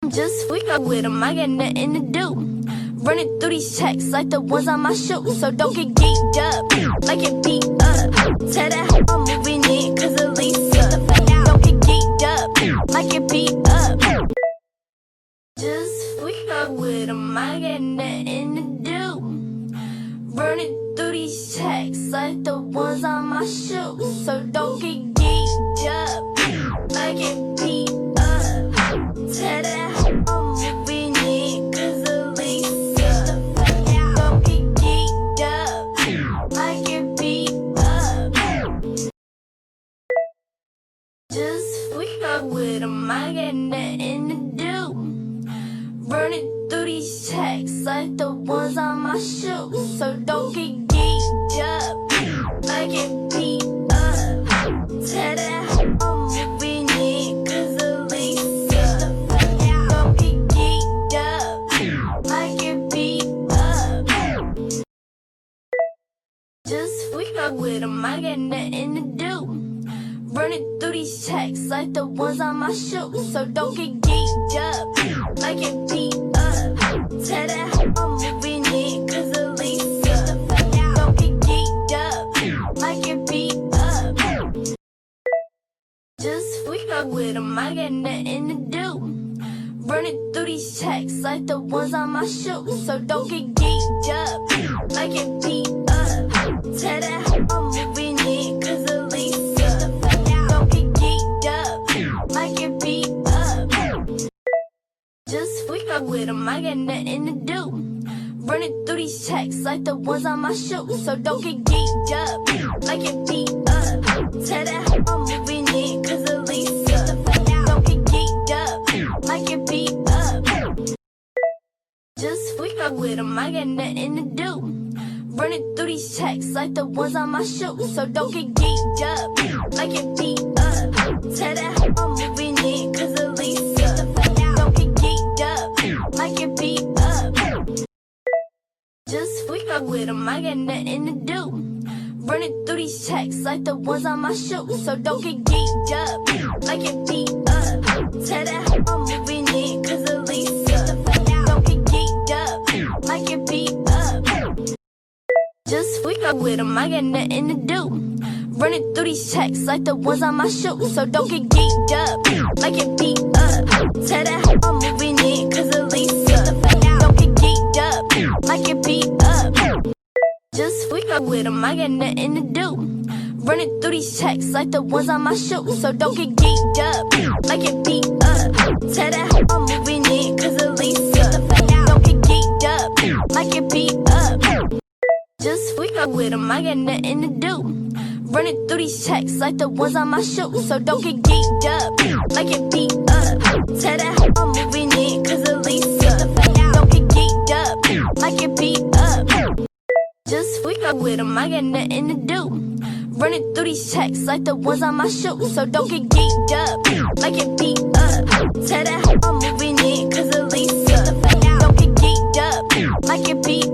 Just we up with 'em, I got nothing to do. Running through these checks like the ones on my shoes. So don't get geeked up, like it beat up. Tell that hoe I'm moving in, cause Elisa. Don't get geeked up, like it beat up. Just we up with 'em, I got nothing to do. Running through these checks like the ones on my shoes. So don't get geeked up, like it beat up. Tell that hoe I'm moving in, cause Elisa. Don't get geeked up, like it beat up. Just wake up with 'em, I got nothing to do. Running through these checks like the ones on my shoes. So don't get geeked up, like it beat up. Tell that hoe I'm moving in, cause Elisa. Don't get geeked up, like it beat up. Just wake up with 'em, I got nothing to do. Running through these checks like the ones on my shoes. So don't get geeked up, like it beat up. Tell that hoe I'm moving in, cause Elisa. Don't get geeked up, like it beat up. Just wake up with 'em, I got nothing to do. Running through these checks like the ones on my shoes. So don't get geeked up, like it beat up. Tell that hoe I'm moving in, cause Elisa. Don't get geeked up, like it beat up. Just wake up with 'em, I got nothing to do. Running through these checks like the ones on my shoes. So don't get geeked up, like it beat up. Tell that hoe I'm moving in, cause Elisa. Don't get geeked up, like it beat up. Just wake up with 'em, I got nothing to do. Running through these checks like the ones on my shoes. So don't get geeked up, like it beat up. Tell that hoe I'm moving in, cause Elisa. Don't get geeked up, like it beat up. Just wake up with 'em, I got nothing to do. Running through these checks like the ones on my shoes. So don't get geeked up, like it beat up. Tell that hoe I'm moving in, cause Elisa. Don't get geeked up, like it beat up. Just wake up with 'em, I got nothing to do. Running through these checks like the ones on my shoes. So don't get geeked up, like it beat up. Tell that hoe I'm moving in, cause Elisa. Don't get geeked up, like it beat up. Just wake up with 'em, I got nothing to do. Running through these checks like the ones on my shoes. So don't get geeked up, like it beat up. Tell that hoe I'm moving in, cause Elisa. Don't get geeked up, like it beat up. Just wake up with 'em, I got nothing to do. Running through these checks like the ones on my shoes. So don't get geeked up, like it beat up. Tell that hoe I'm moving in, cause Elisa. Don't get geeked up, like it beat up. Just wake up with 'em, I got nothing to do. Running through these checks like the ones on my shoes. So don't get geeked up, like it beat up. Tell that hoe I'm moving in, cause Elisa. Don't get geeked up, like it beat